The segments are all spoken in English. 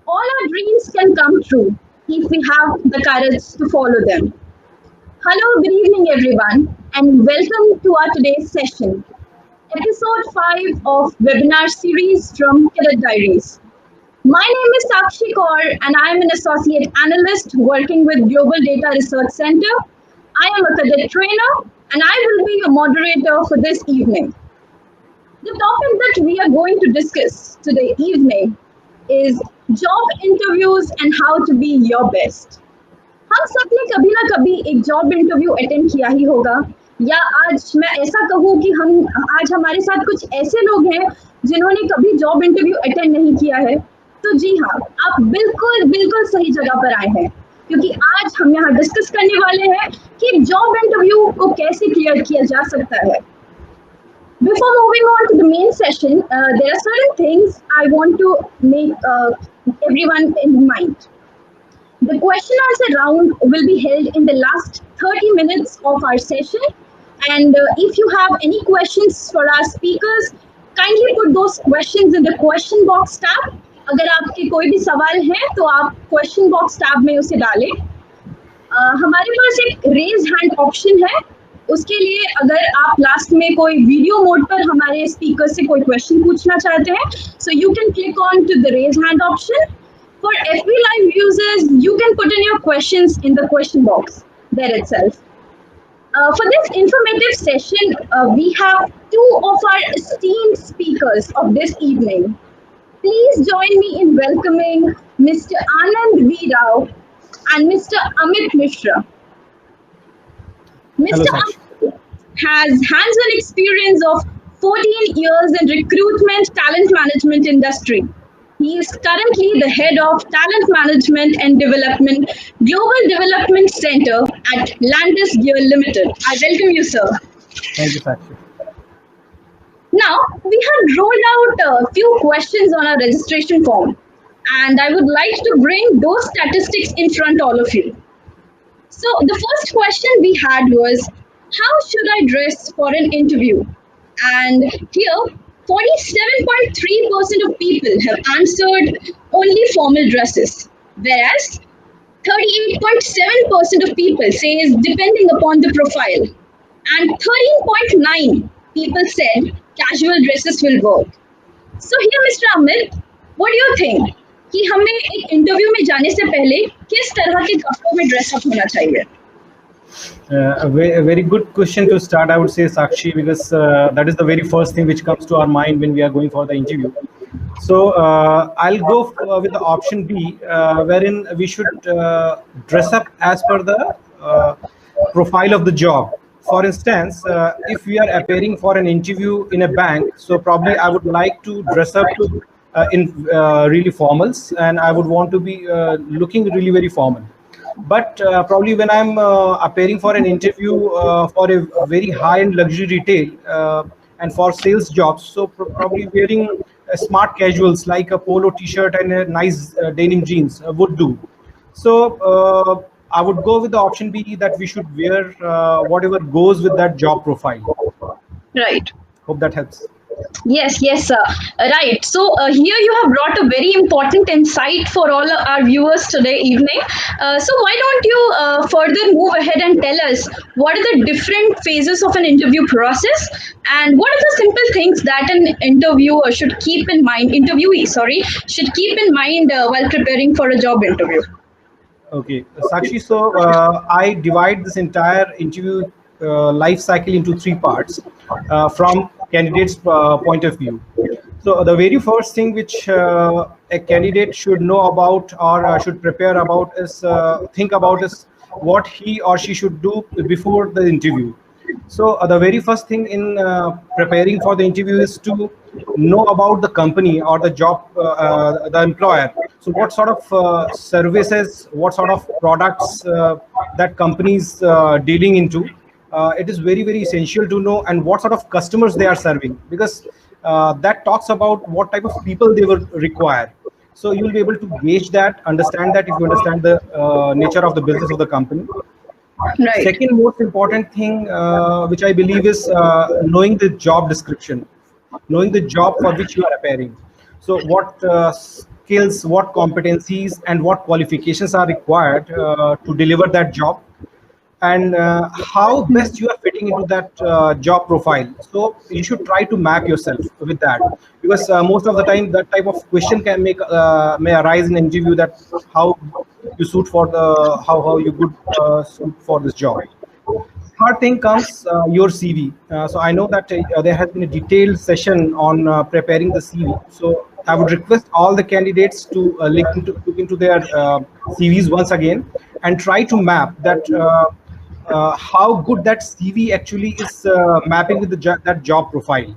All our dreams can come true if we have the courage to follow them. Hello, good evening, everyone, and welcome to our today's session, episode 5 of webinar series from CADET Diaries. My name is Sakshi Kaur, and I am an associate analyst working with Global Data Research Center. I am a cadet trainer, and I will be your moderator for this evening. The topic that we are going to discuss today evening is job interviews and how to be your best. हम सब ने कभी ना कभी एक job interview attend किया ही होगा, या आज मैं ऐसा कहूँ कि हम आज हमारे साथ कुछ ऐसे लोग हैं जिन्होंने कभी जॉब इंटरव्यू अटेंड नहीं किया है। तो जी हाँ, आप बिल्कुल बिल्कुल सही जगह पर आए हैं, क्योंकि आज हम यहाँ डिस्कस करने वाले हैं कि जॉब इंटरव्यू को कैसे क्लियर किया जा सकता है। Before moving on to the main session, there are certain things I want to make everyone in mind. The question answer round will be held in the last 30 minutes of our session. And if you have any questions for our speakers, kindly put those questions in the question box tab. अगर आपके कोई भी सवाल है तो आप question box tab में उसे डालें। हमारे पास एक raise hand option है। उसके लिए अगर आप लास्ट में कोई वीडियो मोड पर हमारे स्पीकर से कोई क्वेश्चन पूछना चाहते हैं, so you can click on to the raise hand option. For FB Live users, you can put in your questions in the question box there itself. For this informative session, we have two of our esteemed speakers of this evening. Please join me in welcoming Mr. Anand V. Rao and Mr. Amit Mishra. Mr. Amit has hands-on experience of 14 years in recruitment talent management industry. He is currently the head of Talent Management and Development, Global Development Center at Landis Gear Limited. I welcome you, sir. Thank you, Sakshi. Now, we had rolled out a few questions on our registration form, and I would like to bring those statistics in front of all of you. So the first question we had was, how should I dress for an interview? And here, 47.3% of people have answered only formal dresses, whereas 38.7% of people says depending upon the profile, and 13.9% people said casual dresses will work. So here, Mr. Amit, what do you think? कि हमें एक interview में जाने से पहले किस तरह के कपड़ों में ड्रेस अप होना चाहिए? A very good question to start, I would say, Sakshi, because that is the very first thing which comes to our mind when we are going for the interview. So I'll go with the option B, wherein we should dress up as per the profile of the job. For instance, if we are appearing for an interview in a bank, so probably I would like to dress up in really formals, and I would want to be looking really very formal. But probably when I'm appearing for an interview for a very high-end luxury retail and for sales jobs, so probably wearing smart casuals like a polo t-shirt and a nice denim jeans would do. So I would go with the option B, that we should wear whatever goes with that job profile. Right. Hope that helps. Yes, sir. Right. So here you have brought a very important insight for all our viewers today evening. So why don't you further move ahead and tell us what are the different phases of an interview process, and what are the simple things that an interviewer should keep in mind, should keep in mind while preparing for a job interview? Okay, Sakshi, so I divide this entire interview life cycle into three parts from candidate's point of view. So the very first thing which a candidate should know about or should prepare about is think about is what he or she should do before the interview. So the very first thing in preparing for the interview is to know about the company or the job, the employer. So what sort of services, what sort of products that companies dealing into. It is very, very essential to know, and what sort of customers they are serving, because that talks about what type of people they will require. So you will be able to gauge that, understand that if you understand the nature of the business of the company. Right. Second most important thing, which I believe is knowing the job description, knowing the job for which you are appearing. So what skills, what competencies, and what qualifications are required to deliver that job, and how best you are fitting into that job profile. So you should try to map yourself with that, because most of the time that type of question can make may arise in an interview, that how you suit for the how you good suit for this job. Third thing comes your CV. So I know that there has been a detailed session on preparing the CV. So I would request all the candidates to look into their CVs once again and try to map that how good that CV actually is mapping with that job profile.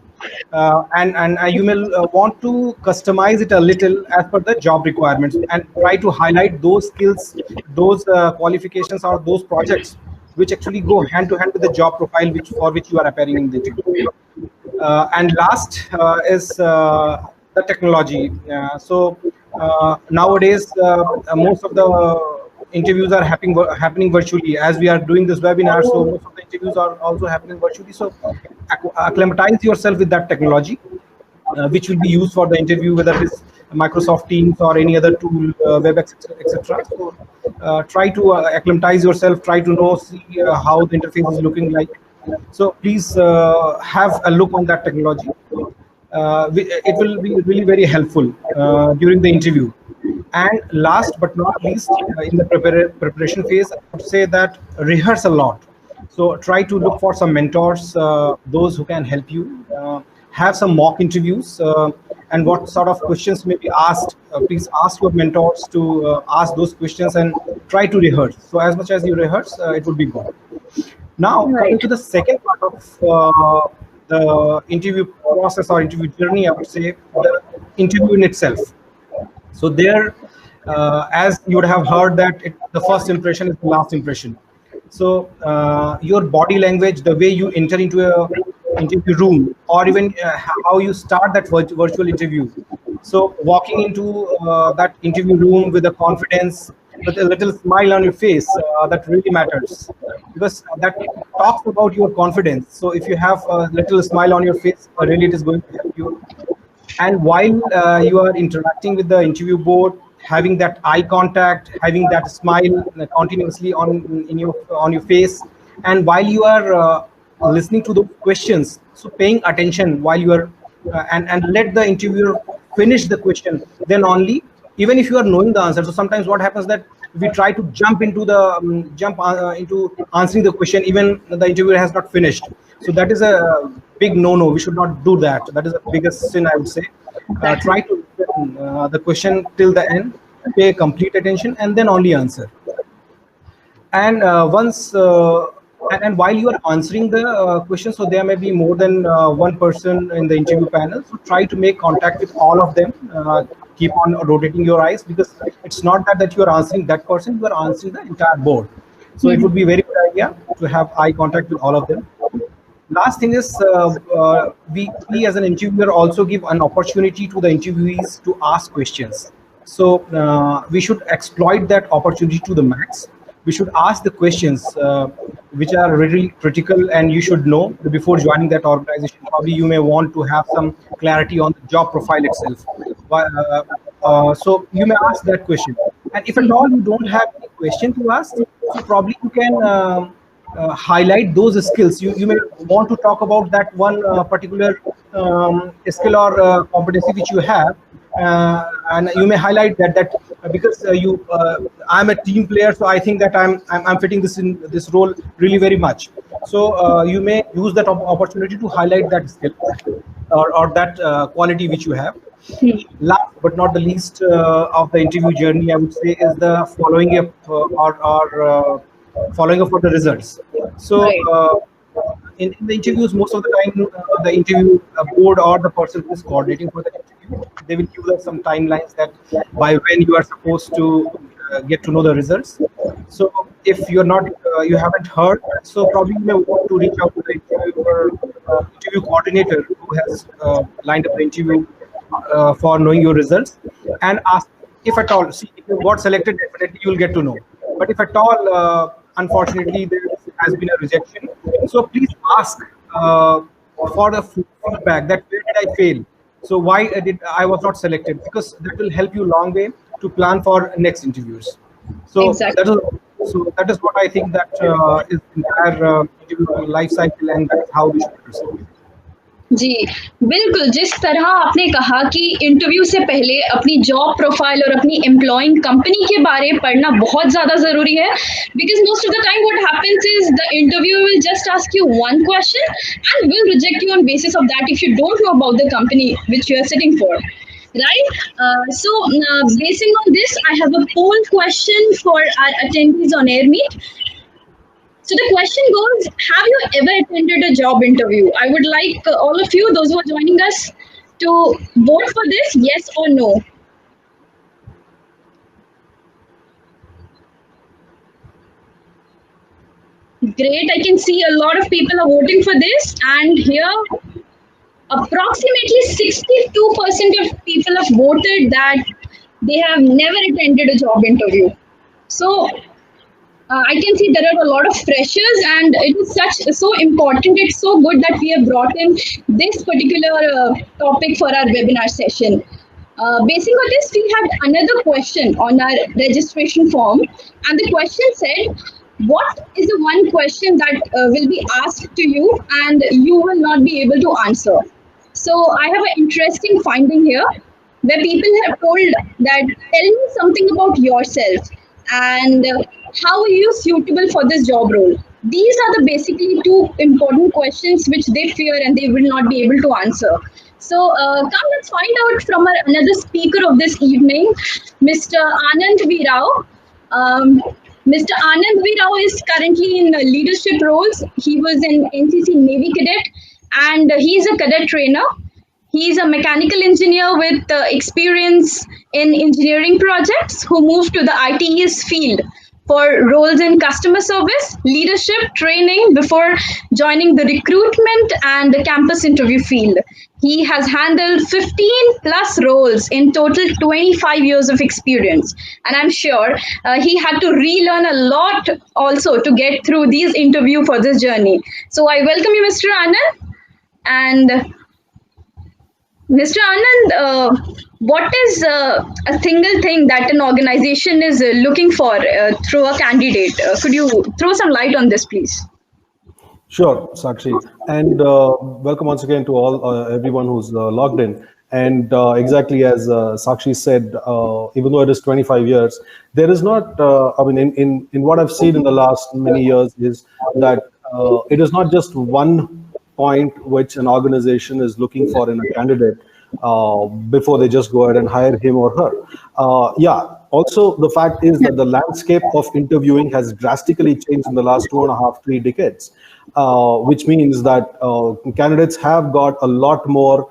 And you may want to customize it a little as per the job requirements, and try to highlight those skills, those qualifications, or those projects which actually go hand to hand with the job profile which you are appearing in the interview. And last is the technology. Nowadays, most of the interviews are happening virtually, as we are doing this webinar. So most of the interviews are also happening virtually. So acclimatize yourself with that technology, which will be used for the interview, whether it is Microsoft Teams or any other tool, WebEx, etc. So try to acclimatize yourself, try to see how the interface is looking like. So please have a look on that technology. It will be really very helpful during the interview. And last but not least, in the preparation phase, I would say that rehearse a lot. So try to look for some mentors, those who can help you. Have some mock interviews, and what sort of questions may be asked. Please ask your mentors to ask those questions and try to rehearse. So as much as you rehearse, it would be good. Now, coming Right. to the second part of the interview process or interview journey, I would say the interview in itself. So there, as you would have heard that the first impression is the last impression. So your body language, the way you enter into a interview room, or even how you start that virtual interview. So walking into that interview room with a confidence, with a little smile on your face, that really matters, because that talks about your confidence. So if you have a little smile on your face, really it is going to help you. And while you are interacting with the interview board, having that eye contact, having that smile continuously on your face, and while you are listening to those questions, so paying attention while you are and let the interviewer finish the question, then only, even if you are knowing the answer. So sometimes what happens that we try to jump into the into answering the question even the interviewer has not finished. So that is a big no-no. We should not do that. That is the biggest sin, I would say. Try Exactly. to listen the question till the end, pay complete attention, and then only answer. And and while you are answering the question, so there may be more than one person in the interview panel. So try to make contact with all of them. Keep on rotating your eyes, because it's not that you are answering that person, you are answering the entire board. So it would be a very good idea to have eye contact with all of them. Last thing is, we as an interviewer also give an opportunity to the interviewees to ask questions. So we should exploit that opportunity to the max. We should ask the questions which are really critical, and you should know before joining that organization. Probably you may want to have some clarity on the job profile itself. So you may ask that question. And if at all you don't have any question to ask, so probably you can highlight those skills. You may want to talk about that one particular skill or competency which you have, and you may highlight that because I'm a team player, so I think that I'm fitting this in this role really very much. So you may use that opportunity to highlight that skill or that quality which you have. Last but not the least of the interview journey, I would say, is the following up following up for the results. So Right. in the interviews, most of the time, the interview board or the person who is coordinating for the interview, they will give us some timelines that by when you are supposed to get to know the results. So if you're not, you haven't heard, so probably you may want to reach out to the interview coordinator who has lined up the interview for knowing your results, and ask if at all. See, if you got selected, definitely you will get to know. But if at all, unfortunately, there has been a rejection, so please ask for the feedback that where did I fail. So why did I was not selected? Because that will help you long way to plan for next interviews. So Exactly. that is what I think that is entire interview life cycle, and that is how we should proceed. जी, बिल्कुल, जिस तरह आपने कहा कि interview से पहले अपनी job profile और अपनी एम्प्लॉइंग कंपनी के बारे में पढ़ना बहुत ज़्यादा ज़रूरी है, because most of the time what happens is the interviewer will just ask you one question and will reject you on basis of that if you don't know about the company which you are sitting for. Right? Basing on this, I have a poll question for our attendees on AirMeet. So the question goes, have you ever attended a job interview? I would like all of you, those who are joining us, to vote for this, yes or no. Great, I can see a lot of people are voting for this, and here approximately 62% of people have voted that they have never attended a job interview. So I can see there are a lot of freshers, and it is so important. It's so good that we have brought in this particular topic for our webinar session. Basing on this, we had another question on our registration form, and the question said, "What is the one question that will be asked to you, and you will not be able to answer?" So I have an interesting finding here where people have told that tell me something about yourself and how are you suitable for this job role. These are the basically two important questions which they fear and they will not be able to answer. So come, let's find out from another speaker of this evening, Mr. Anand V. Rao. Um, Mr. Anand V. Rao is currently in leadership roles. He was in NCC Navy Cadet and he is a cadet trainer. He is a mechanical engineer with experience in engineering projects who moved to the ITES field for roles in customer service, leadership, training before joining the recruitment and the campus interview field. He has handled 15 plus roles in total 25 years of experience. And I'm sure he had to relearn a lot also to get through these interview for this journey. So I welcome you, Mr. Anand. And Mr. Anand, what is a single thing that an organization is looking for through a candidate? Could you throw some light on this, please? Sure, Sakshi, and welcome once again to all everyone who's logged in. And exactly as Sakshi said, even though it is 25 years, there is not. I mean, in what I've seen in the last many years is that it is not just one point which an organization is looking for in a candidate before they just go ahead and hire him or her. Yeah. Also, the fact is that the landscape of interviewing has drastically changed in the last 2.5, 3 decades, which means that candidates have got a lot more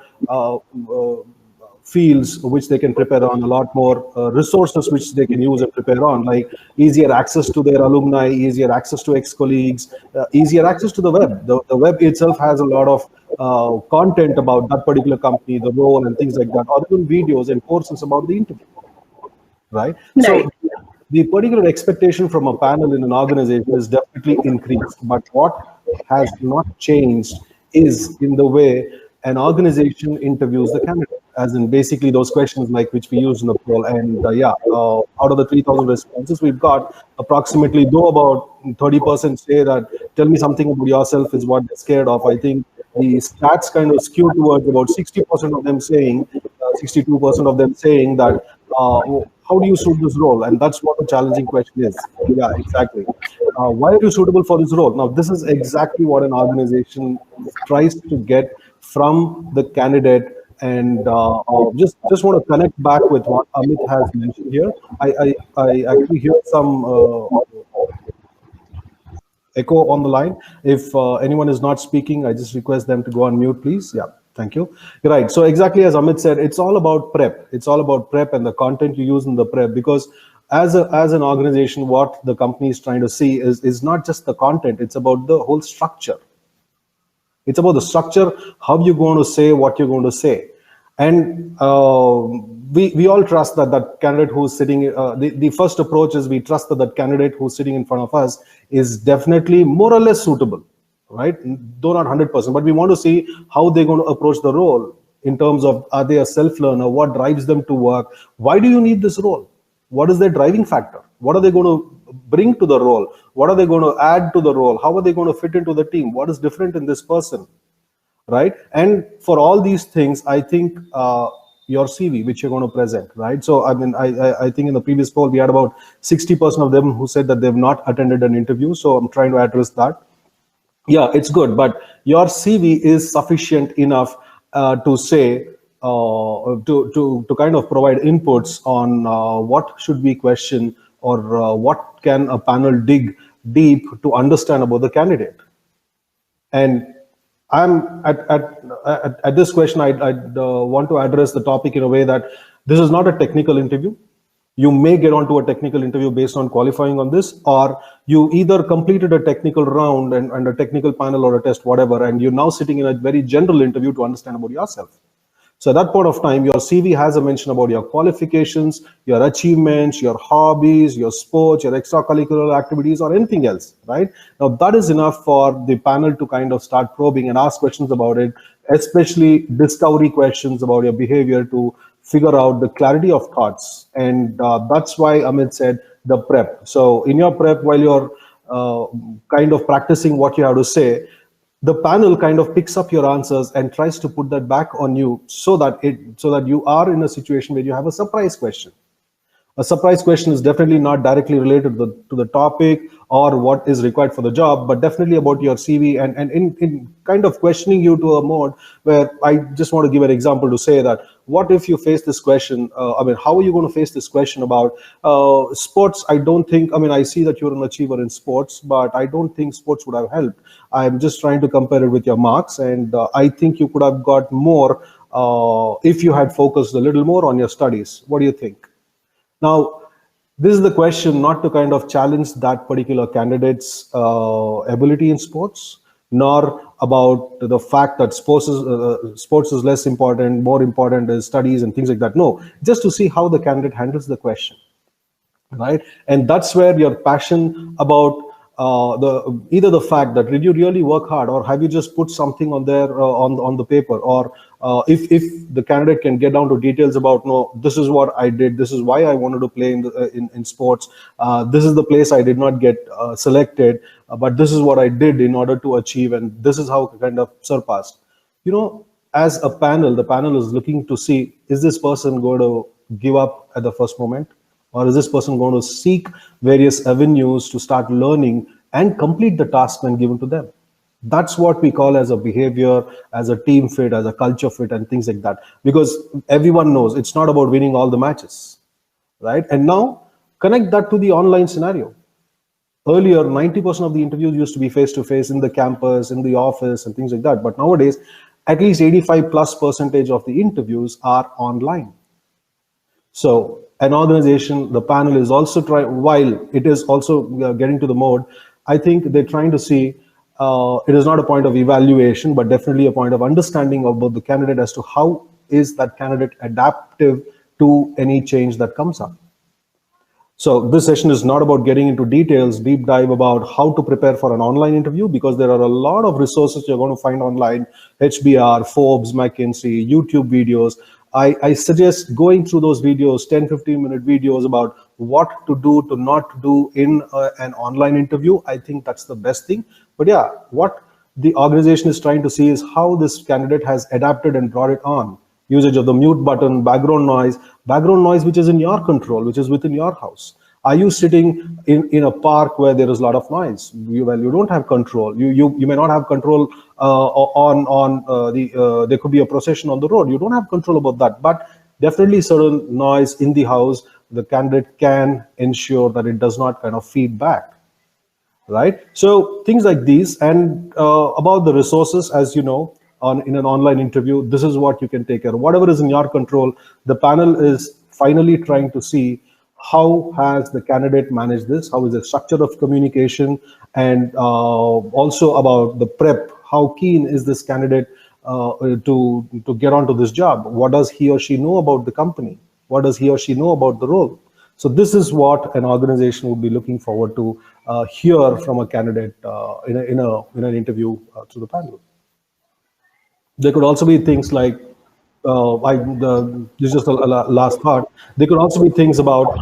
fields which they can prepare on, a lot more resources which they can use and prepare on, like easier access to their alumni, easier access to ex-colleagues, easier access to the web. The web itself has a lot of content about that particular company, the role and things like that, or even videos and courses about the interview, right? Right. So the particular expectation from a panel in an organization is definitely increased, but what has not changed is in the way an organization interviews the candidate, as in basically those questions like which we use in the poll. And out of the 3,000 responses we've got, approximately, though about 30% say that tell me something about yourself is what they're scared of. I think the stats kind of skew towards about 60% of them saying, 62% of them saying that how do you suit this role? And that's what the challenging question is. Yeah, exactly. Why are you suitable for this role? Now, this is exactly what an organization tries to get from the candidate. And just want to connect back with what Amit has mentioned here. I actually hear some echo on the line. If anyone is not speaking, I just request them to go on mute, please. Yeah, thank you. Right. So exactly as Amit said, it's all about prep. It's all about prep and the content you use in the prep, because as an organization, what the company is trying to see is not just the content, it's about the whole structure. It's about the structure, how you're going to say what you're going to say. And we all trust that candidate who's sitting, the first approach is we trust that candidate who's sitting in front of us is definitely more or less suitable, right? Though not 100%, but we want to see how they're going to approach the role in terms of, are they a self-learner? What drives them to work? Why do you need this role? What is their driving factor? What are they going to bring to the role? What are they going to add to the role? How are they going to fit into the team? What is different in this person? Right? And for all these things, I think your CV, which you're going to present, right? So, I mean, I think in the previous poll, we had about 60% of them who said that they've not attended an interview. So I'm trying to address that. Yeah, it's good, but your CV is sufficient enough to say, to kind of provide inputs on what should we question, or what can a panel dig deep to understand about the candidate. And I'm at this question, I'd want to address the topic in a way that this is not a technical interview. You may get onto a technical interview based on qualifying on this, or you either completed a technical round and a technical panel or a test, whatever, and you're now sitting in a very general interview to understand about yourself. So at that point of time, your CV has a mention about your qualifications, your achievements, your hobbies, your sports, your extracurricular activities, or anything else, right? Now that is enough for the panel to kind of start probing and ask questions about it, especially discovery questions about your behavior to figure out the clarity of thoughts. And that's why Amit said the prep. So in your prep, while you're kind of practicing what you have to say, the panel kind of picks up your answers and tries to put that back on you, so that you are in a situation where you have a surprise question. A surprise question is definitely not directly related to the topic or what is required for the job, but definitely about your CV, and in kind of questioning you to a mode where I just want to give an example to say that, what if you face this question? I mean, how are you going to face this question about sports? I don't think, I mean, I see that you're an achiever in sports, but I don't think sports would have helped. I'm just trying to compare it with your marks, and I think you could have got more if you had focused a little more on your studies. What do you think? Now, this is the question not to kind of challenge that particular candidate's ability in sports, nor about the fact that sports is less important, more important is studies and things like that. No, just to see how the candidate handles the question, right? And that's where your passion about the either the fact that did you really work hard, or have you just put something on there on the paper, or if the candidate can get down to details about, no, this is what I did, this is why I wanted to play in sports, this is the place I did not get selected, but this is what I did in order to achieve, and this is how I kind of surpassed. You know, as a panel, the panel is looking to see, is this person going to give up at the first moment? Or is this person going to seek various avenues to start learning and complete the task when given to them? That's what we call as a behavior, as a team fit, as a culture fit, and things like that. Because everyone knows it's not about winning all the matches, right? And now connect that to the online scenario. Earlier, 90% of the interviews used to be face-to-face in the campus, in the office, and things like that. But nowadays, at least 85+% of the interviews are online. So an organization, the panel is also trying, while it is also getting to the mode, I think they're trying to see, it is not a point of evaluation, but definitely a point of understanding about the candidate as to how is that candidate adaptive to any change that comes up. So this session is not about getting into details, deep dive about how to prepare for an online interview, because there are a lot of resources you're going to find online, HBR, Forbes, McKinsey, YouTube videos. I suggest going through those videos, 10, 15-minute videos about what to do, to not do in an online interview. I think that's the best thing. But yeah, what the organization is trying to see is how this candidate has adapted and brought it on. Usage of the mute button, background noise which is in your control, which is within your house. Are you sitting in a park where there is a lot of noise? Well, you don't have control. You may not have control there could be a procession on the road. You don't have control about that, but definitely certain noise in the house, the candidate can ensure that it does not kind of feed back. Right? So things like these, and about the resources, as you know, in an online interview, this is what you can take care of. Whatever is in your control, the panel is finally trying to see how has the candidate managed this, how is the structure of communication, and also about the prep. How keen is this candidate to get onto this job? What does he or she know about the company? What does he or she know about the role? So this is what an organization would be looking forward to hear from a candidate in an interview through the panel. There could also be things like this is just a last thought. There could also be things about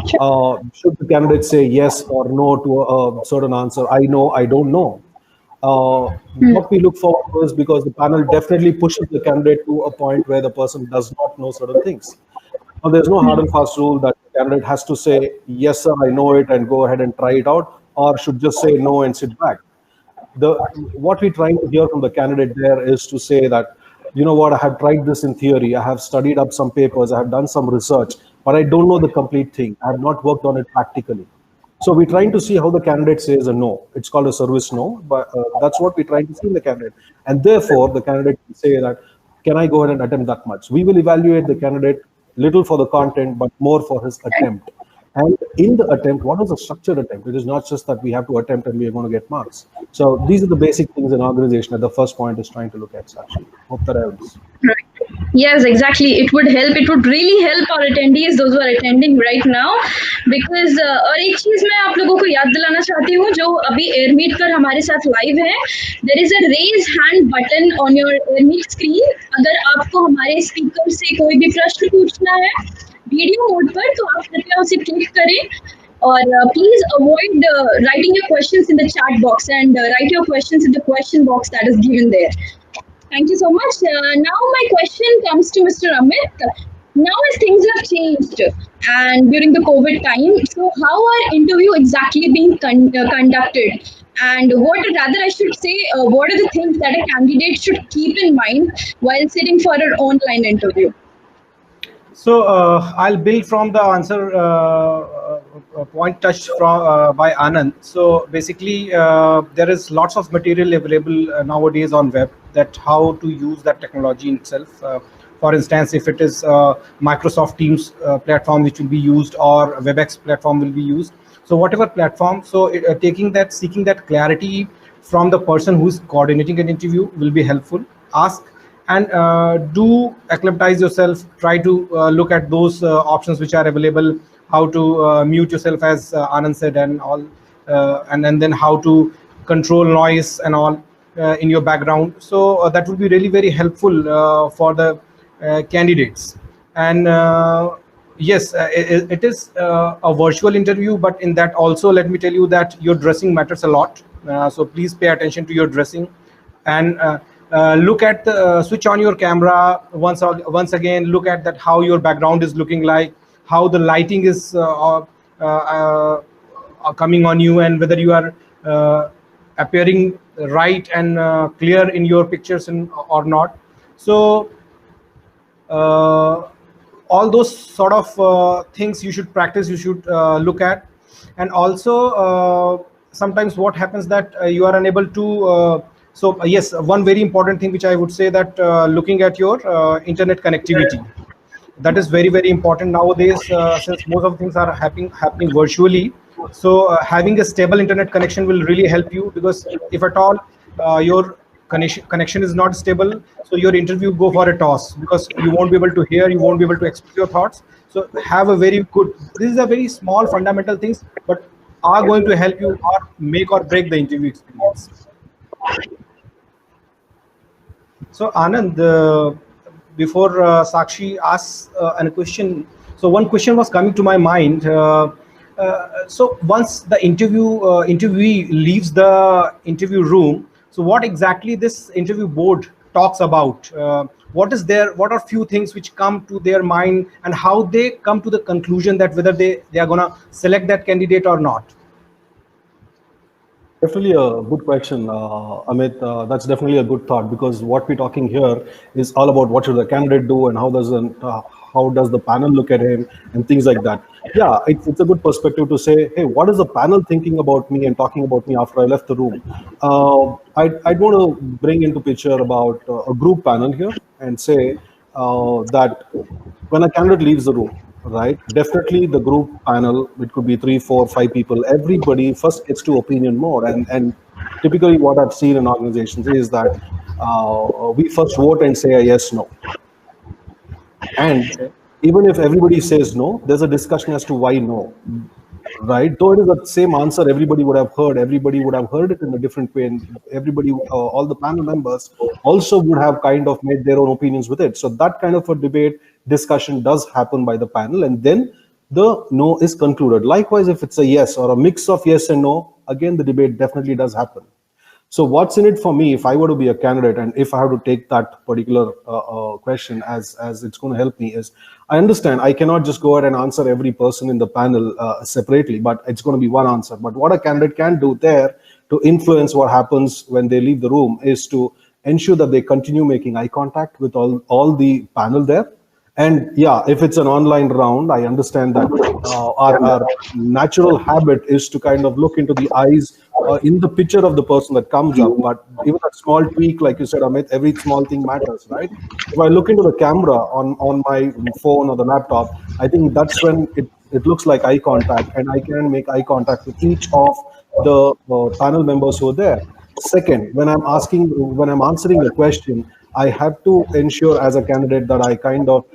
should the candidate say yes or no to a certain answer. I know, I don't know. What we look forward to is because the panel definitely pushes the candidate to a point where the person does not know certain things. Now, there's no hard and fast rule that the candidate has to say, yes, sir, I know it, and go ahead and try it out, or should just say no and sit back. What we're trying to hear from the candidate there is to say that, you know what, I have tried this in theory, I have studied up some papers, I have done some research, but I don't know the complete thing. I have not worked on it practically. So we're trying to see how the candidate says a no. It's called a service no, but that's what we're trying to see in the candidate. And therefore, the candidate can say that, can I go ahead and attempt that much? We will evaluate the candidate little for the content, but more for his attempt. And in the attempt, what is a structured attempt? It is not just that we have to attempt and we are going to get marks. So these are the basic things in organization that the first point is trying to look at, Sakshi. Hope that helps. Right. Yes, exactly. It would help. It would really help our attendees, those who are attending right now, because और एक चीज मैं आप लोगों को याद दिलाना चाहती हूँ जो अभी एयरमीट पर हमारे साथ लाइव है. There is a raise hand button on your एयरमीट screen. अगर आपको हमारे स्पीकर से कोई भी प्रश्न पूछना है वीडियो मोड पर तो आप कृपया उसे क्लिक करें. और please avoid writing your questions in the chat box and write your questions in the question box that is given there. Thank you so much. Now my question comes to Mr. Amit. Now as things have changed and during the COVID time, so how are interview exactly being conducted? And what rather I should say, what are the things that a candidate should keep in mind while sitting for an online interview? So I'll build from the answer point touched from by Anand. So basically, there is lots of material available nowadays on web that how to use that technology in itself. For instance, if it is Microsoft Teams platform which will be used or WebEx platform will be used. So whatever platform, so seeking that clarity from the person who is coordinating an interview will be helpful. Ask and do acclimatize yourself. Try to look at those options which are available, how to mute yourself as Anand said and all, and then how to control noise and all in your background. So that would be really very helpful for the candidates. And yes, it is a virtual interview, but in that also let me tell you that your dressing matters a lot. So please pay attention to your dressing and look at the switch on your camera once again. Look at that how your background is looking like, how the lighting is coming on you, and whether you are appearing right and clear in your pictures or not. So all those sort of things you should practice, you should look at. And also sometimes what happens that you are unable to yes, one very important thing which I would say that looking at your internet connectivity, that is very very important nowadays, since most of things are happening virtually. So having a stable internet connection will really help you, because if at all your connection is not stable, so your interview go for a toss, because you won't be able to hear, you won't be able to express your thoughts. So have a very good, this is a very small fundamental things, but are going to help you or make or break the interview experience. So Anand, before Sakshi asks a question, so one question was coming to my mind. So once the interviewee leaves the interview room, so what exactly this interview board talks about? What are few things which come to their mind, and how they come to the conclusion that whether they are gonna select that candidate or not? Definitely a good question, Amit. That's definitely a good thought, because what we're talking here is all about what should the candidate do and how does the panel look at him and things like that. Yeah, it's a good perspective to say, hey, what is the panel thinking about me and talking about me after I left the room? I'd want to bring into picture about a group panel here and say that when a candidate leaves the room, right, definitely the group panel, it could be 3, 4, 5 people, everybody first gets to opinion mode. And typically what I've seen in organizations is that we first vote and say a yes, no. And even if everybody says no, there's a discussion as to why no. right? Though it is the same answer everybody would have heard, everybody would have heard it in a different way, and everybody, all the panel members also would have kind of made their own opinions with it. So that kind of a debate discussion does happen by the panel, and then the no is concluded. Likewise, if it's a yes or a mix of yes and no, again the debate definitely does happen. So what's in it for me if I were to be a candidate and if I have to take that particular question as it's going to help me is, I understand I cannot just go ahead and answer every person in the panel separately, but it's going to be one answer. But what a candidate can do there to influence what happens when they leave the room is to ensure that they continue making eye contact with all the panel there. And yeah, if it's an online round, I understand that our natural habit is to kind of look into the eyes in the picture of the person that comes up. But even a small tweak, like you said, Amit, every small thing matters, right? If I look into the camera on my phone or the laptop, I think that's when it looks like eye contact, and I can make eye contact with each of the panel members who are there. Second, when I'm answering a question, I have to ensure as a candidate that I kind of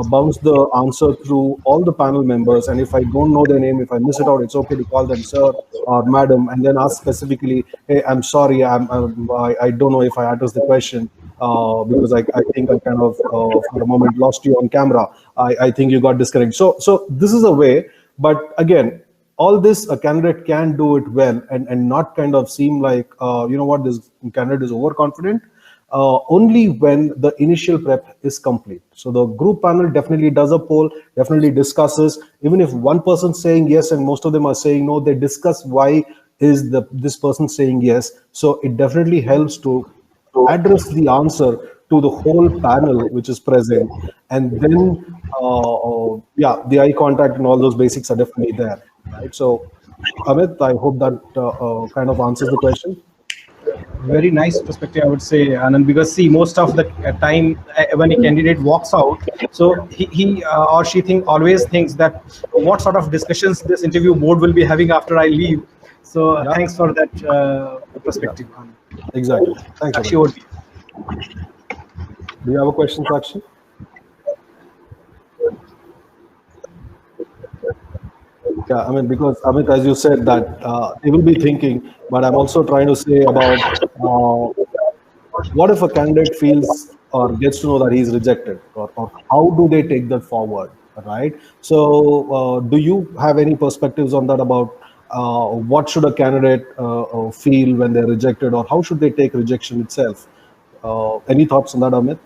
bounce the answer through all the panel members. And if I don't know their name, if I miss it out, it's okay to call them sir or madam, and then ask specifically, hey, I'm sorry, I don't know if I addressed the question. Because I think I kind of for a moment lost you on camera. I think you got disconnected. So this is a way, but again, all this a candidate can do it well and not kind of seem like you know what, this candidate is overconfident. Only when the initial prep is complete. So the group panel definitely does a poll, definitely discusses. Even if one person's saying yes and most of them are saying no, they discuss why is this person saying yes. So it definitely helps to address the answer to the whole panel which is present, and then yeah, the eye contact and all those basics are definitely there, right? So Amit, I hope that kind of answers the question. Very nice perspective, I would say, Anand, because see, most of the time when a candidate walks out, so he or she always thinks that what sort of discussions this interview board will be having after I leave. So Yeah, thanks for that yeah, perspective, Anand. exactly. Thanks, Sakshi, Amit. over to you. Do you have a question, Sakshi? Yeah, I mean, because Amit, as you said, that they will be thinking, but I'm also trying to say about what if a candidate feels or gets to know that he's rejected, or how do they take that forward, right? So, do you have any perspectives on that about what should a candidate feel when they're rejected, or how should they take rejection itself? Any thoughts on that, Amit?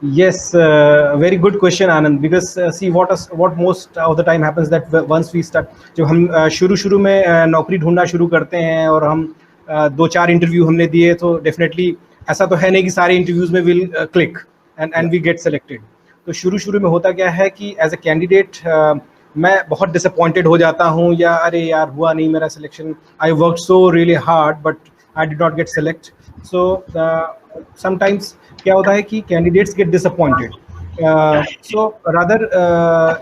Yes, very good question, Anand. Because see, what most of the time happens that once we start, जब हम शुरू में नौकरी ढूंढना शुरू करते हैं और हम दो चार इंटरव्यू हमने दिए, तो डेफिनेटली ऐसा तो है नहीं कि सारे इंटरव्यूज में will click and we get selected. तो शुरू में होता क्या है कि एज ए कैंडिडेट मैं बहुत डिसअपॉइंटेड हो जाता हूँ, या अरे यार हुआ नहीं मेरा selection, I work so really hard but I did not gate select. So sometimes क्या होता है कि candidates get disappointed. So rather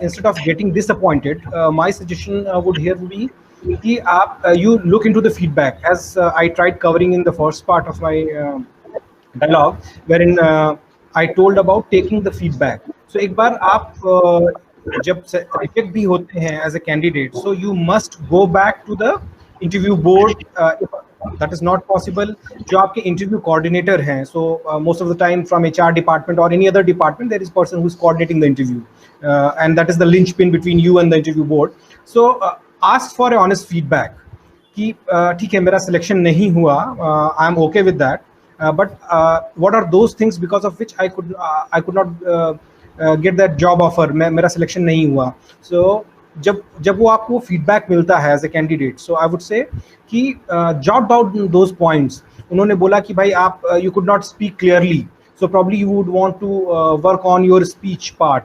instead of getting disappointed, my suggestion would here be कि आप you look into the feedback, as I tried covering in the first part of my dialogue, wherein I told about taking the feedback. So एक बार आप जब reject भी होते हैं as a candidate, so you must go back to the interview board. If that is not possible, जो आपके interview coordinator हैं, so most of the time from HR department or any other department, there is person who is coordinating the interview, and that is the linchpin between you and the interview board. So ask for a honest feedback कि ठीक है मेरा selection नहीं हुआ, I am okay with that, but what are those things because of which I could not get that job offer, मेरा selection नहीं हुआ. So जब वो आपको फीडबैक मिलता है as a candidate, so I would say कि जॉट डाउन दोज पॉइंट्स. उन्होंने बोला कि भाई आप you could not speak clearly, so probably you would want to work on your speech part.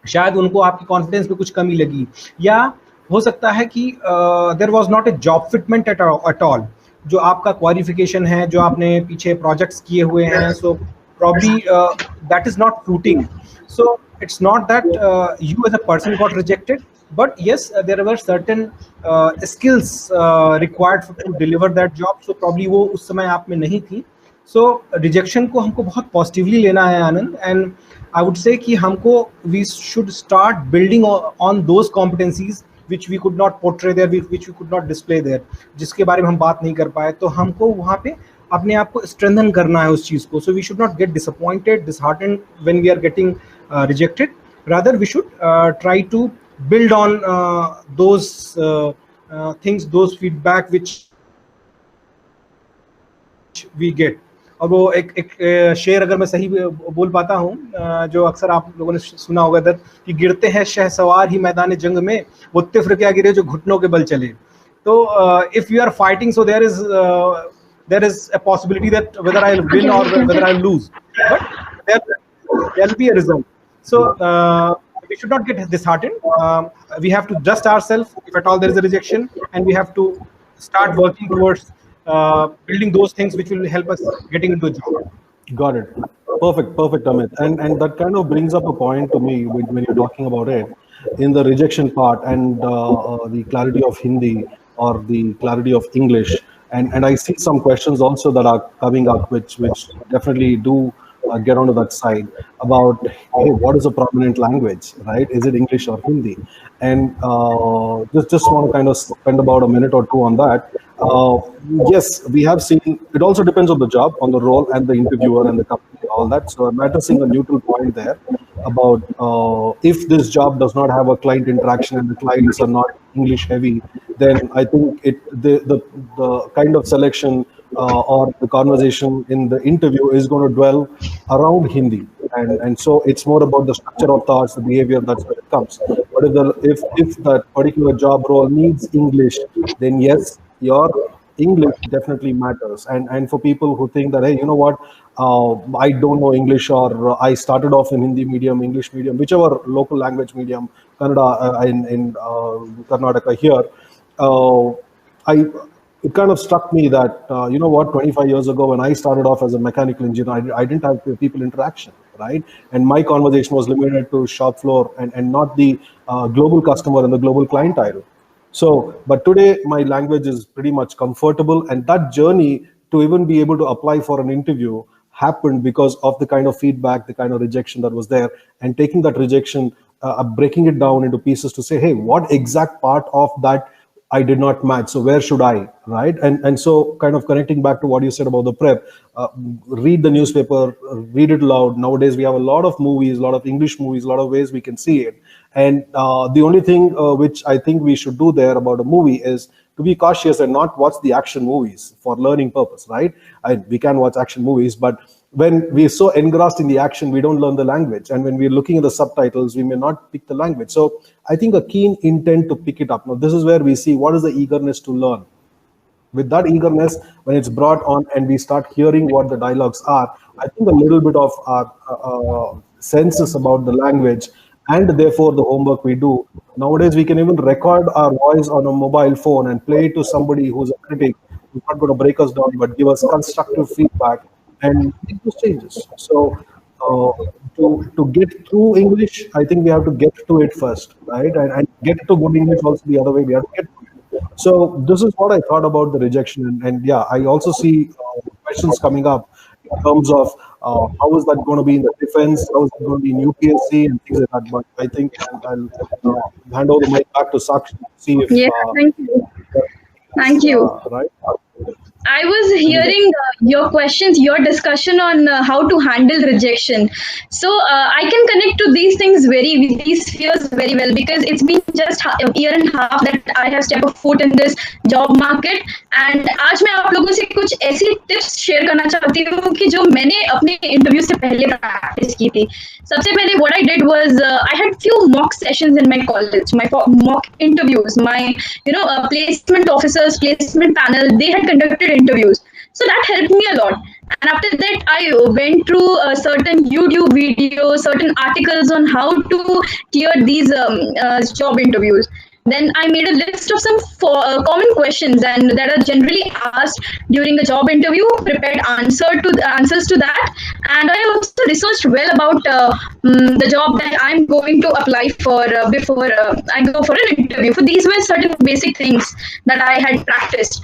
शायद उनको आपकी कॉन्फिडेंस में कुछ कमी लगी, या हो सकता है कि there was not a job fitment at all. जो आपका क्वालिफिकेशन है, जो आपने पीछे प्रोजेक्ट्स किए हुए हैं, so probably that is not fruiting. So it's not that you as a person got rejected, but yes, there were certain skills required to deliver that job. So probably वो उस समय आप में नहीं थी. So rejection को हमको बहुत positively लेना है, आनंद, and I would say कि हमको we should start building on those competencies which we could not portray there, which we could not display there, जिसके बारे में हम बात नहीं कर पाए, तो हमको वहाँ पे अपने आप को strengthen करना है उस चीज़ को. So we should not get disappointed, disheartened when we are getting rejected. Rather, we should try to build on those things, those feedback which we get. और वो एक शेर अगर मैं सही बोल पाता हूँ, जो अक्सर आप लोगों ने सुना होगा दर, कि गिरते हैं शहसवार ही मैदान जंग में, वो तिफ्र क्या गिरे जो घुटनों के बल चले. तो if you are fighting, so there is a possibility that whether I'll win or whether I'll lose, but there will be a result. So we should not get disheartened. We have to adjust ourselves if at all there is a rejection, and we have to start working towards building those things which will help us getting into a job. Got it. Perfect, Amit. And that kind of brings up a point to me when you're talking about it in the rejection part and the clarity of Hindi or the clarity of English. And I see some questions also that are coming up, which definitely do get onto that side about, hey, what is a prominent language, right? Is it English or Hindi? And just want to kind of spend about a minute or two on that. Yes, we have seen, it also depends on the job, on the role and the interviewer and the company, all that. So I'm addressing a neutral point there about if this job does not have a client interaction and the clients are not English heavy, then I think the kind of selection or the conversation in the interview is going to dwell around Hindi. And so it's more about the structure of thoughts, the behavior, that's where it comes. But if that particular job role needs English, then yes, your English definitely matters. And for people who think that, hey, you know what, I don't know English, or I started off in Hindi medium, English medium, whichever local language medium, Kannada in Karnataka here, it kind of struck me that, you know what, 25 years ago when I started off as a mechanical engineer, I didn't have people interaction, right? And my conversation was limited to shop floor and not the global customer and the global clientele. So, but today my language is pretty much comfortable, and that journey to even be able to apply for an interview happened because of the kind of feedback, the kind of rejection that was there, and taking that rejection, breaking it down into pieces to say, hey, what exact part of that I did not match, so where should I, right? And so kind of connecting back to what you said about the prep, read the newspaper, read it loud. Nowadays we have a lot of movies, a lot of English movies, a lot of ways we can see it. And the only thing which I think we should do there about a movie is to be cautious and not watch the action movies for learning purpose, right? We can watch action movies, but when we're so engrossed in the action, we don't learn the language. And when we're looking at the subtitles, we may not pick the language. So I think a keen intent to pick it up. Now, this is where we see what is the eagerness to learn. With that eagerness, when it's brought on and we start hearing what the dialogues are, I think a little bit of our senses about the language and therefore the homework we do. Nowadays, we can even record our voice on a mobile phone and play it to somebody who's a critic, who's not going to break us down, but give us constructive feedback and make those changes. So to get through English, I think we have to get to it first, right? And get to good English also the other way. We have to get to it. So this is what I thought about the rejection. And yeah, I also see questions coming up in terms of how is that going to be in the defense, how is it going to be in UPSC and things like that. But I think I'll hand over the mic back to Sakshi to see if... Yeah, thank you. Thank you. Right? I was hearing your questions, your discussion on how to handle rejection. So I can connect to these fears very well, because it's been just a year and a half that I have stepped a foot in this job market. And आज मैं आप लोगों से कुछ ऐसी tips share करना चाहती हूँ कि जो मैंने अपने interview से पहले practice की थी. सबसे पहले what I did was I had few mock sessions in my college, my mock interviews, my placement officers, placement panel, they had conducted interviews. So that helped me a lot. And after that, I went through certain YouTube videos, certain articles on how to clear these job interviews. Then I made a list of some common questions and that are generally asked during a job interview, prepared answers to that. And I also researched well about the job that I'm going to apply for before I go for an interview. So these were certain basic things that I had practiced.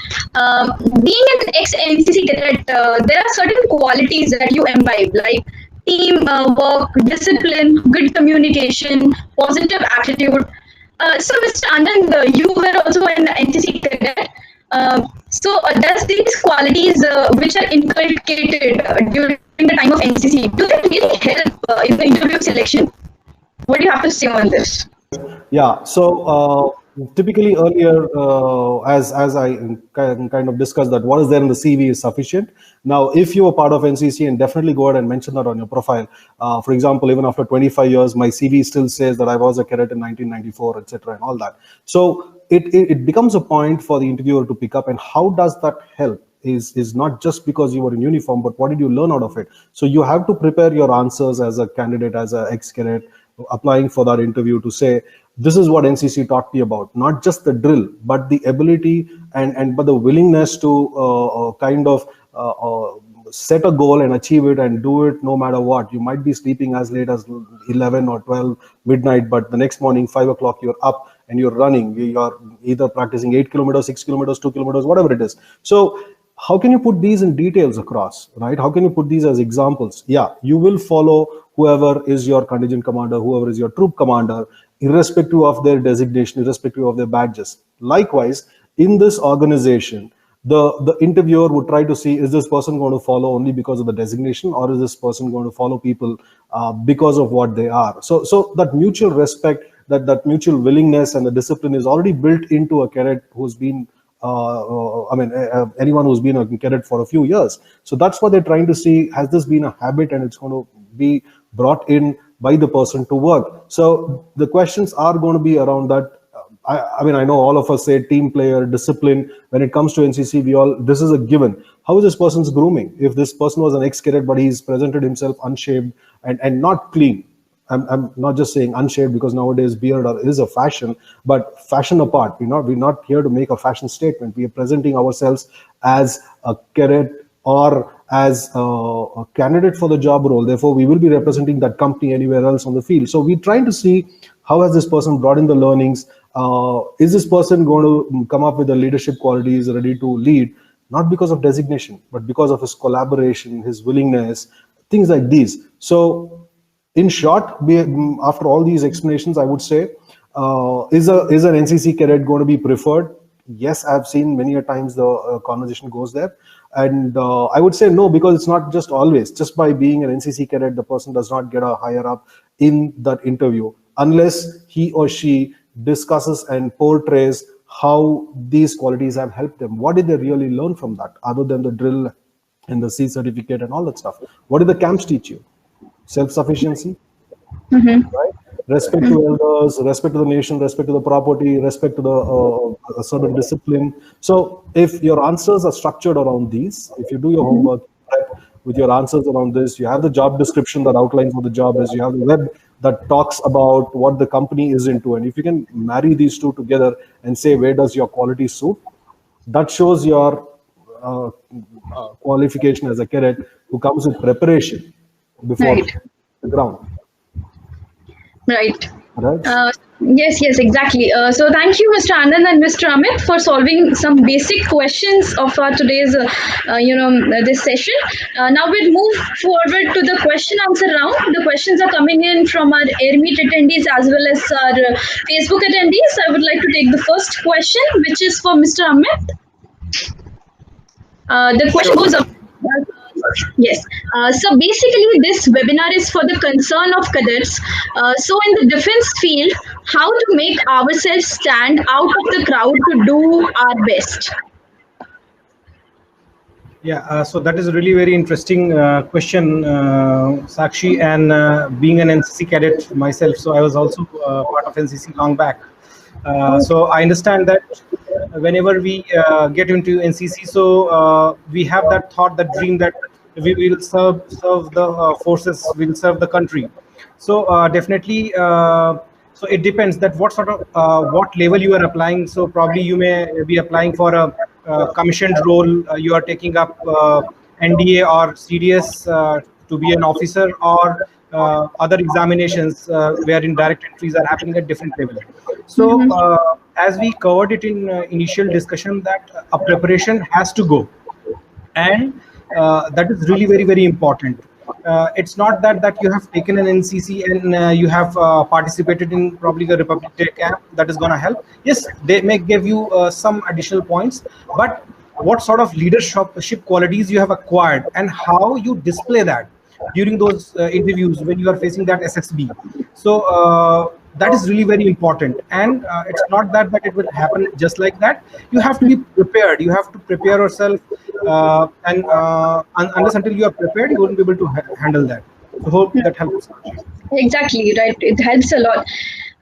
Being an ex-NCC cadet, there are certain qualities that you imbibe, like team work, discipline, good communication, positive attitude. So, Mr. Anand, you were also an NCC cadet. Does these qualities which are inculcated during the time of NCC, do they really help in the interview selection? What do you have to say on this? Yeah. So typically earlier, as I kind of discussed, that what is there in the CV is sufficient. Now, if you are part of NCC, and definitely go ahead and mention that on your profile. For example, even after 25 years, my CV still says that I was a cadet in 1994, etc., and all that. So it becomes a point for the interviewer to pick up. And how does that help? Is not just because you were in uniform, but what did you learn out of it? So you have to prepare your answers as a candidate, as an ex-cadet applying for that interview, to say this is what NCC taught me about, not just the drill, but the ability and but the willingness to kind of set a goal and achieve it and do it no matter what. You might be sleeping as late as 11 or 12 midnight, but the next morning 5 o'clock you're up and you're running. You're either practicing 8 kilometers, 6 kilometers, 2 kilometers, whatever it is. So how can you put these in details across, right? How can you put these as examples? Yeah, you will follow whoever is your contingent commander, whoever is your troop commander, irrespective of their designation, irrespective of their badges. Likewise, in this organization, the interviewer would try to see, is this person going to follow only because of the designation, or is this person going to follow people because of what they are? So that mutual respect, that mutual willingness and the discipline is already built into a cadet who's been anyone who's been a cadet for a few years. So that's what they're trying to see. Has this been a habit, and it's going to be brought in by the person to work? So the questions are going to be around that. I know all of us say team player, discipline. When it comes to NCC, this is a given. How is this person's grooming? If this person was an ex-cadet, but he's presented himself unshaved and not clean, I'm not just saying unshaved, because nowadays beard is a fashion, but fashion apart, we're not here to make a fashion statement. We are presenting ourselves as a cadet or as a candidate for the job role. Therefore, we will be representing that company anywhere else on the field. So we're trying to see, how has this person brought in the learnings? Is this person going to come up with the leadership qualities, ready to lead, not because of designation, but because of his collaboration, his willingness, things like these. So in short, after all these explanations, I would say, is an NCC cadet going to be preferred? Yes, I've seen many a times the conversation goes there. And I would say no, because it's not just always. Just by being an NCC cadet, the person does not get a higher up in that interview, unless he or she discusses and portrays how these qualities have helped them. What did they really learn from that, other than the drill and the C certificate and all that stuff? What did the camps teach you? Self-sufficiency, right? Respect to elders, respect to the nation, respect to the property, respect to the a certain discipline. So if your answers are structured around these, if you do your homework with your answers around this, you have the job description that outlines what the job is, you have the web that talks about what the company is into, and if you can marry these two together and say, where does your quality suit, that shows your qualification as a cadet who comes with preparation before Right. the ground. Right. Right? Yes, exactly. So thank you, Mr. Anand and Mr. Amit, for solving some basic questions of our today's, this session. Now we'll move forward to the question answer round. The questions are coming in from our Airmeet attendees as well as our Facebook attendees. I would like to take the first question, which is for Mr. Amit. The question Sure. goes up. Yes. So basically, this webinar is for the concern of cadets. So in the defense field, how to make ourselves stand out of the crowd to do our best. Yeah, so that is a really very interesting question, Sakshi. And being an NCC cadet myself, so I was also part of NCC long back. So I understand that whenever we get into NCC, so we have that thought, that dream, that we will serve the forces, will serve the country. So definitely, so it depends that what sort of what level you are applying. So probably you may be applying for a commissioned role. You are taking up NDA or CDS to be an officer, or other examinations wherein direct entries are happening at different level. So as we covered it in initial discussion, that a preparation has to go, and that is really very important. It's not that you have taken an NCC and you have participated in probably the Republic Day camp that is going to help. Yes, they may give you some additional points, but what sort of leadership qualities you have acquired and how you display that during those interviews when you are facing that SSB. So that is really very important, and it's not that it will happen just like that. You have to be prepared. You have to prepare yourself, unless until you are prepared, you won't be able to handle that. So hope that helps. Exactly, right. It helps a lot.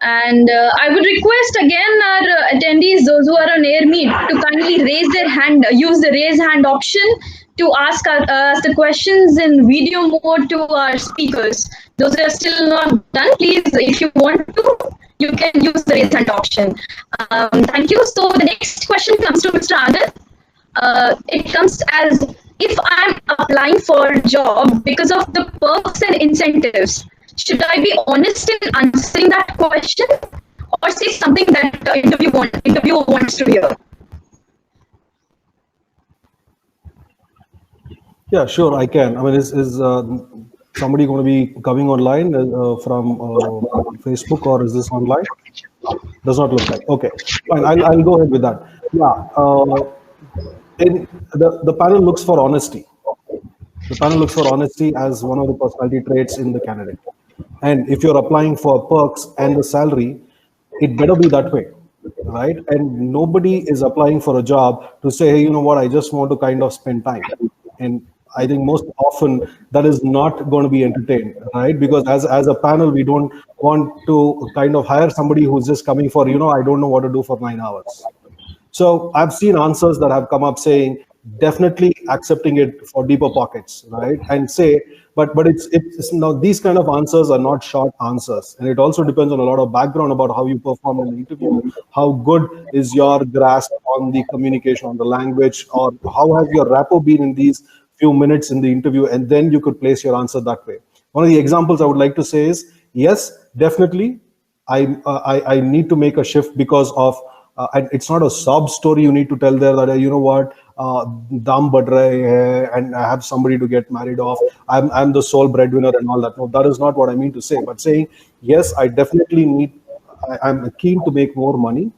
And I would request again our attendees, those who are on air meet, to kindly raise their hand, use the raise hand option to ask us the questions in video mode to our speakers. Those who are still not done, please, if you want to, you can use the raise hand option. Thank you. So the next question comes to Mr. Anand. It comes as, if I'm applying for a job because of the perks and incentives, should I be honest in answering that question, or say something that the interviewer wants to hear? Yeah, sure, I can. I mean, is somebody going to be coming online from Facebook, or is this online? Does not look like. Okay, fine. I'll go ahead with that. Yeah. The panel looks for honesty. The panel looks for honesty as one of the personality traits in the candidate. And if you're applying for perks and the salary, it better be that way, right? And nobody is applying for a job to say, hey, you know what, I just want to kind of spend time. And I think most often that is not going to be entertained, right? Because as a panel, we don't want to kind of hire somebody who's just coming for, I don't know what to do for 9 hours. So I've seen answers that have come up saying, definitely accepting it for deeper pockets, right? And say, but it's now, these kind of answers are not short answers, and it also depends on a lot of background about how you perform in the interview, how good is your grasp on the communication, on the language, or how has your rapport been in these few minutes in the interview, and then you could place your answer that way. One of the examples I would like to say is, yes, definitely, I need to make a shift because of. And it's not a sob story you need to tell there that, you know what, dam bad rahe hai, and I have somebody to get married off. I'm the sole breadwinner and all that. No, that is not what I mean to say. But saying, yes, I definitely need, I'm keen to make more money.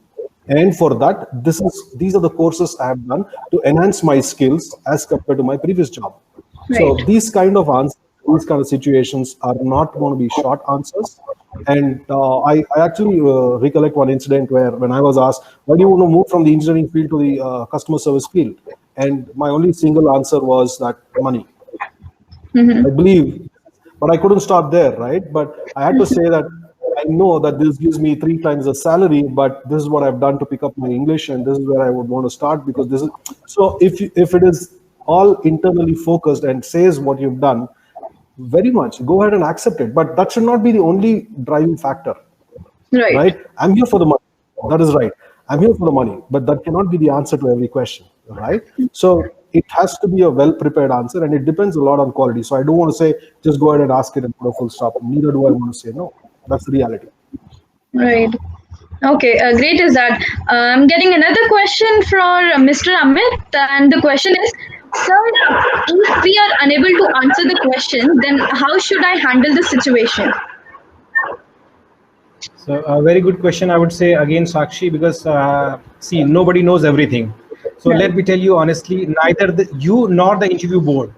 And for that, these are the courses I have done to enhance my skills as compared to my previous job. Right. So these kind of answers, these kind of situations are not going to be short answers. And I actually recollect one incident where when I was asked, why do you want to move from the engineering field to the customer service field? And my only single answer was that money. I believe, but I couldn't stop there, right? But I had to say that I know that this gives me 3 times the salary, but this is what I've done to pick up my English, and this is where I would want to start, because this is, so if it is all internally focused and says what you've done, very much go ahead and accept it, but that should not be the only driving factor, right? I'm here for the money, that is right, I'm here for the money, but that cannot be the answer to every question, right? So it has to be a well prepared answer, and it depends a lot on quality. So I don't want to say just go ahead and ask it and put a full stop, neither do I want to say no. That's the reality. Right. Okay, great is that. I'm getting another question from Mr. Amit, and the question is, sir, if we are unable to answer the question, then how should I handle the situation? So a very good question, I would say again, Sakshi, because see, nobody knows everything. So let me tell you honestly, neither you nor the interview board.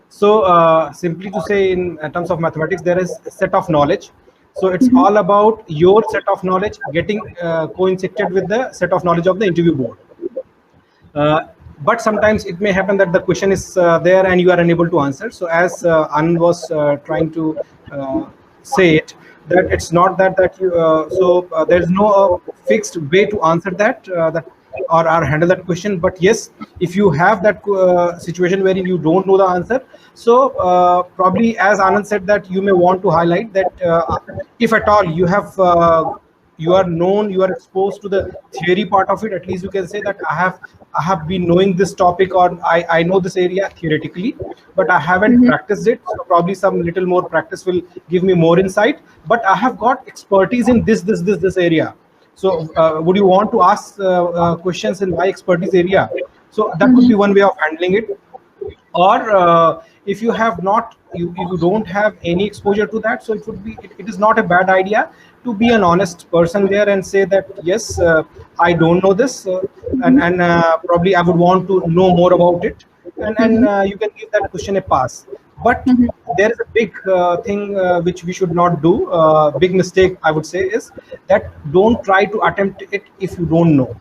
So simply to say, in terms of mathematics, there is a set of knowledge. So it's all about your set of knowledge getting coincided with the set of knowledge of the interview board. But sometimes it may happen that the question is there and you are unable to answer. So as Anand was trying to say it, that it's not that you, there's no fixed way to answer that, or handle that question. But yes, if you have that situation wherein you don't know the answer, so probably as Anand said, that you may want to highlight that if at all you have you are known, you are exposed to the theory part of it, at least you can say that I have been knowing this topic, or I know this area theoretically, but I haven't practiced it. So probably some little more practice will give me more insight, but I have got expertise in this area. So would you want to ask questions in my expertise area? So that could be one way of handling it. Or if you have not you don't have any exposure to that, so it is not a bad idea to be an honest person there and say that yes, I don't know this, and probably I would want to know more about it, and you can give that question a pass. But there is a big thing which we should not do. Big mistake I would say is that don't try to attempt it if you don't know,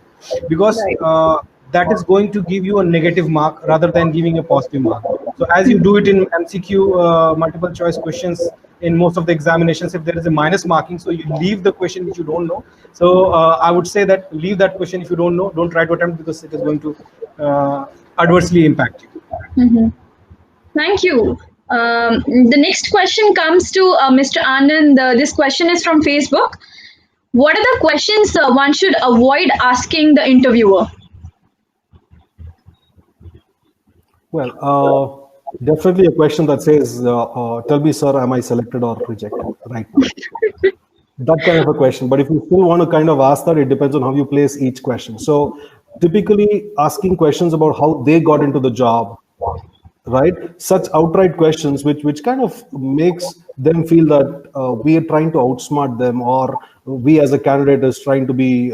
because Right. that is going to give you a negative mark rather than giving a positive mark. So as you do it in MCQ, multiple choice questions, in most of the examinations, if there is a minus marking, so you leave the question which you don't know. So I would say that leave that question if you don't know. Don't try to attempt, because it is going to adversely impact you. Thank you. The next question comes to Mr. Anand. This question is from Facebook. What are the questions one should avoid asking the interviewer? Well, definitely a question that says, tell me, sir, am I selected or rejected right now? That kind of a question. But if you still want to kind of ask that, it depends on how you place each question. So typically asking questions about how they got into the job, right? Such outright questions, which kind of makes them feel that we are trying to outsmart them, or we as a candidate is trying to be,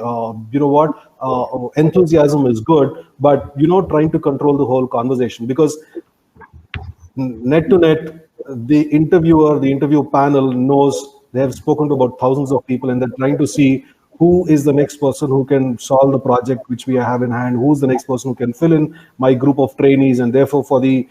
enthusiasm is good, but trying to control the whole conversation, because net to net, the interviewer, the interview panel knows they have spoken to about thousands of people, and they're trying to see who is the next person who can solve the project which we have in hand, who's the next person who can fill in my group of trainees, and therefore for the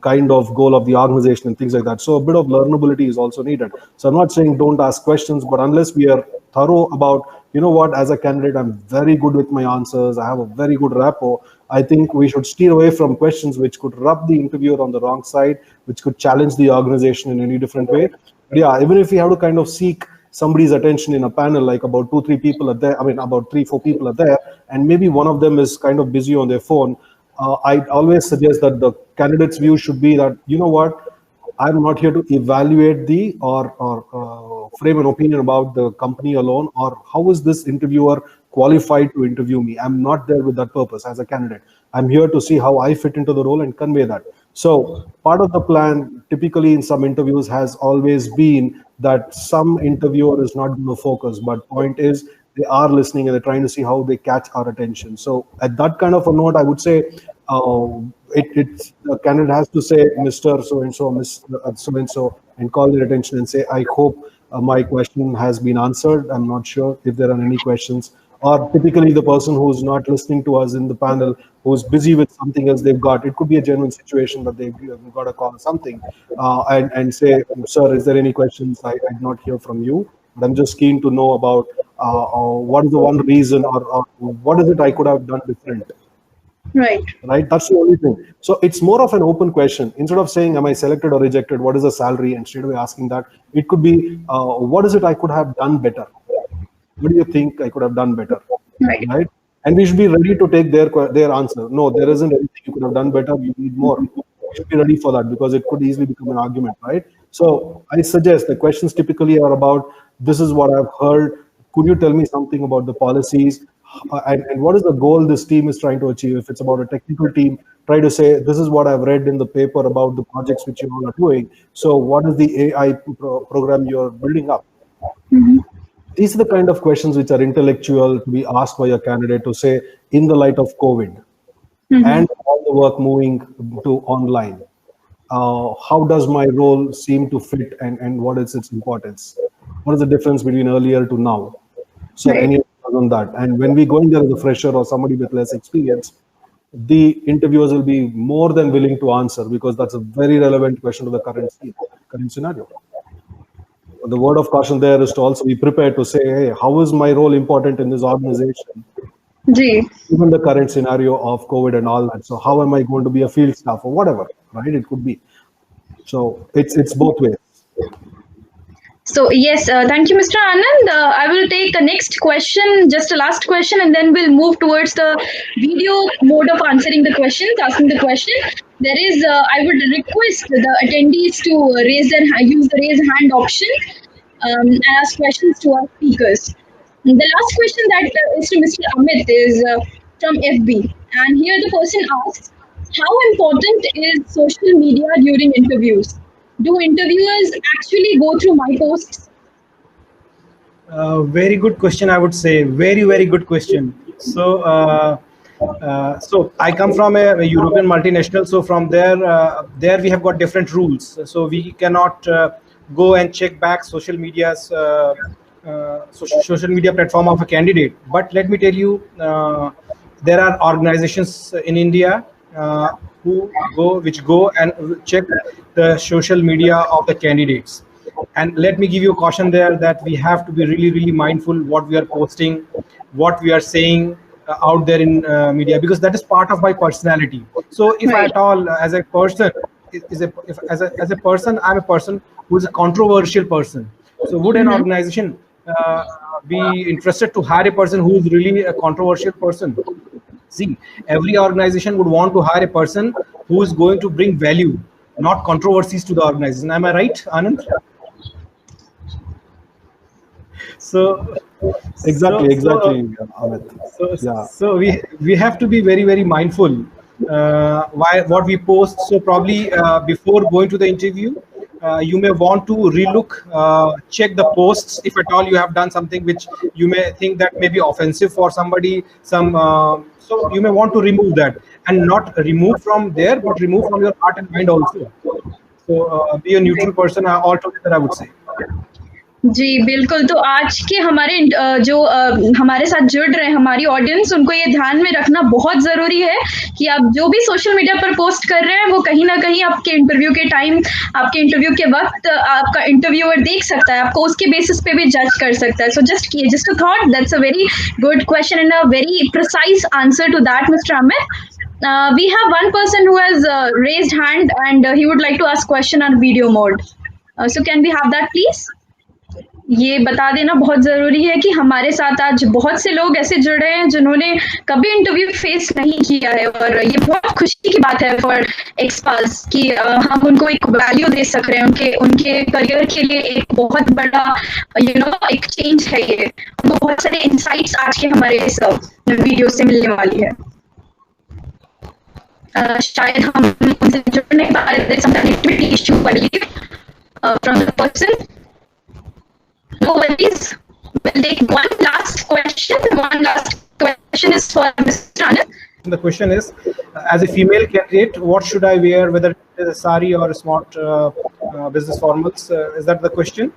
kind of goal of the organization and things like that. So a bit of learnability is also needed. So I'm not saying don't ask questions, but unless we are thorough about, what, as a candidate, I'm very good with my answers, I have a very good rapport, I think we should steer away from questions which could rub the interviewer on the wrong side, which could challenge the organization in any different way. But yeah, even if we have to kind of seek somebody's attention in a panel, like about 2-3 people are there, I mean about 3-4 people are there, and maybe one of them is kind of busy on their phone, I always suggest that the candidate's view should be that, what, I'm not here to evaluate or frame an opinion about the company alone, or how is this interviewer qualified to interview me. I'm not there with that purpose as a candidate. I'm here to see how I fit into the role and convey that. So part of the plan, typically in some interviews, has always been that some interviewer is not going to focus, but point is they are listening and they're trying to see how they catch our attention. So at that kind of a note, I would say it's the candidate has to say Mr. So and so, Miss so and so, and call their attention and say, I hope my question has been answered. I'm not sure if there are any questions. Or typically the person who's not listening to us in the panel, who's busy with something else they've got, it could be a genuine situation that they've got a call or something, and say, sir, is there any questions? I did not hear from you, but I'm just keen to know about what is the one reason, or what is it I could have done different. Right. Right, that's the only thing. So it's more of an open question. Instead of saying, am I selected or rejected, what is the salary, and straight away asking that, it could be, what is it I could have done better? What do you think I could have done better? Right. Right? And we should be ready to take their answer. No, there isn't anything you could have done better. You need more. We should be ready for that, because it could easily become an argument, right? So I suggest the questions typically are about, this is what I've heard. Could you tell me something about the policies? And what is the goal this team is trying to achieve? If it's about a technical team, try to say, this is what I've read in the paper about the projects which you all are doing. So what is the AI program you're building up? These are the kind of questions which are intellectual to be asked by a candidate, to say, in the light of COVID and all the work moving to online, how does my role seem to fit, and what is its importance? What is the difference between earlier to now? So Right. any thoughts on that? And when we go in there as a fresher or somebody with less experience, the interviewers will be more than willing to answer, because that's a very relevant question to the current scenario. The word of caution there is to also be prepared to say, hey, how is my role important in this organization, Ji. given the current scenario of COVID and all that? So how am I going to be a field staff or whatever, right? It could be. So it's both ways. So yes, thank you, Mr. Anand. I will take the next question, just a last question, and then we'll move towards the video mode of answering the questions, asking the question. There is, I would request the attendees to use the raise hand option, and ask questions to our speakers. The last question that is to Mr. Amit is from FB, and here the person asks, how important is social media during interviews? Do interviewers actually go through my posts? Very good question, I would say. Very, very good question. So I come from a European multinational. So from there we have got different rules. So we cannot go and check back social media platform of a candidate. But let me tell you, there are organizations in India which go and check the social media of the candidates. And let me give you a caution there that we have to be really, really mindful what we are posting, what we are saying out there in media, because that is part of my personality. So if Right. at all, as a person, as a person, I'm a person who is a controversial person. So would an Mm-hmm. organization be interested to hire a person who is really a controversial person? See, every organization would want to hire a person who is going to bring value, not controversies to the organization. Am I right, Anand? So, so, so, Exactly, Amit. Yeah. so we have to be very, very mindful why what we post. So probably before going to the interview, you may want to relook, check the posts if at all you have done something which you may think that may be offensive for somebody. So you may want to remove that, and not remove from there, but remove from your heart and mind also. So be a neutral person altogether, I would say. जी, बिल्कुल। तो आज के हमारे जो हमारे साथ जुड़ रहे हैं हमारी ऑडियंस, उनको ये ध्यान में रखना बहुत ज़रूरी है कि आप जो भी सोशल मीडिया पर पोस्ट कर रहे हैं, वो कहीं न कहीं आपके इंटरव्यू के टाइम, आपके इंटरव्यू के वक़्त आपका इंटरव्यूअर देख सकता है, आपको उसके बेसिस पे भी जज कर सकता है। So just a thought, that's a very good question and a very precise answer to that, mister Amit. We have one person who has raised hand and he would like to ask question on video mode. So can we have that, please? ये बता देना बहुत ज़रूरी है कि हमारे साथ आज बहुत से लोग ऐसे जुड़ रहे हैं जिन्होंने कभी इंटरव्यू फेस नहीं किया है, और ये बहुत खुशी की बात है फॉर एक्सपास कि हम उनको एक वैल्यू दे सक रहे हैं, उनके उनके करियर के लिए एक बहुत बड़ा एक चेंज है ये। उनको बहुत सारे इंसाइट्स आज के हमारे इस वीडियो से मिलने वाली है। शायद हम उनसे जुड़ नहीं पा रहे थे, some connectivity issue I believe from the person. No worries. We'll take one last question. One last question is for Mr. Anand. The question is, as a female candidate, what should I wear, whether it is a sari or a smart business formals? Is that the question?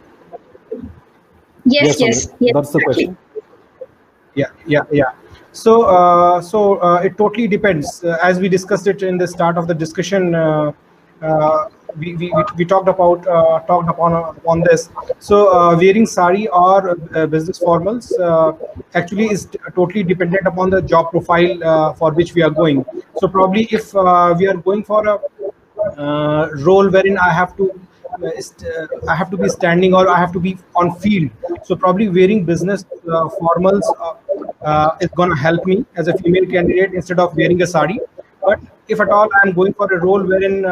Yes, Amit. That's the question. Yeah. So, it totally depends. As we discussed it in the start of the discussion, we talked upon this. So, wearing sari or business formals actually is totally dependent upon the job profile for which we are going. So, probably if we are going for a role wherein I have to be standing or I have to be on field. So probably wearing business formals is going to help me as a female candidate instead of wearing a sari. But if at all I'm going for a role wherein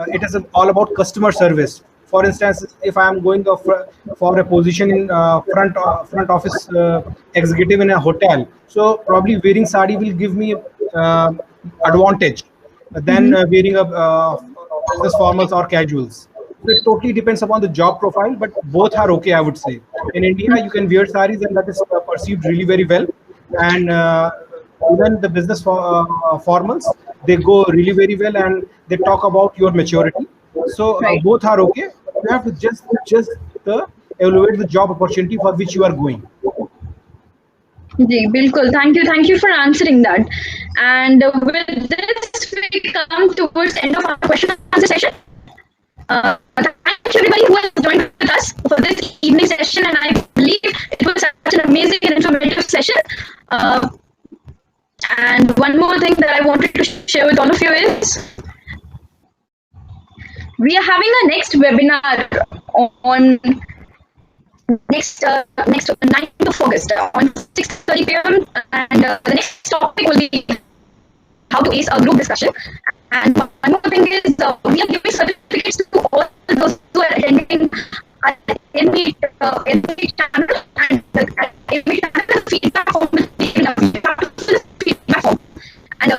it is all about customer service. For instance, if I am going for a position in front office executive in a hotel, so probably wearing sari will give me advantage than wearing a business formals or casuals. So it totally depends upon the job profile, but both are okay, I would say. In India, you can wear saris, and that is perceived really very well. And even the business formals, they go really very well, and they talk about your maturity. So Right. both are okay. You have to just evaluate the job opportunity for which you are going. जी बिल्कुल, thank you for answering that and with this we come towards end of our question answer session. Thank you everybody who has joined with us for this evening session, and I believe it was such an amazing and informative session. And one more thing that I wanted to share with all of you is we are having a next webinar on next 9th of August on 6:30 p.m. and the next topic will be how to ace a group discussion. And one more thing is we are giving certificates to all those who are attending every channel, and every channel feedback form will be in a feedback form, and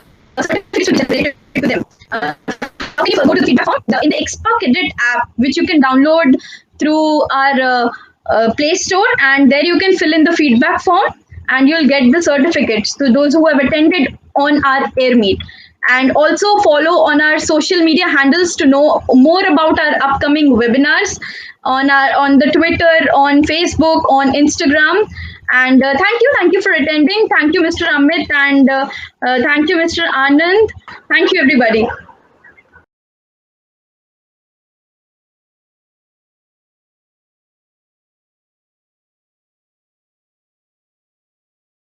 certificates will be generated to them. How can you go to the feedback form? in the EXPA Cadet app, which you can download through our Play Store, and there you can fill in the feedback form, and you'll get the certificates to those who have attended on our air meet. And also follow on our social media handles to know more about our upcoming webinars on the Twitter, on Facebook, on Instagram. And thank you for attending. Thank you, Mr. Amit, and thank you, Mr. Anand. Thank you, everybody.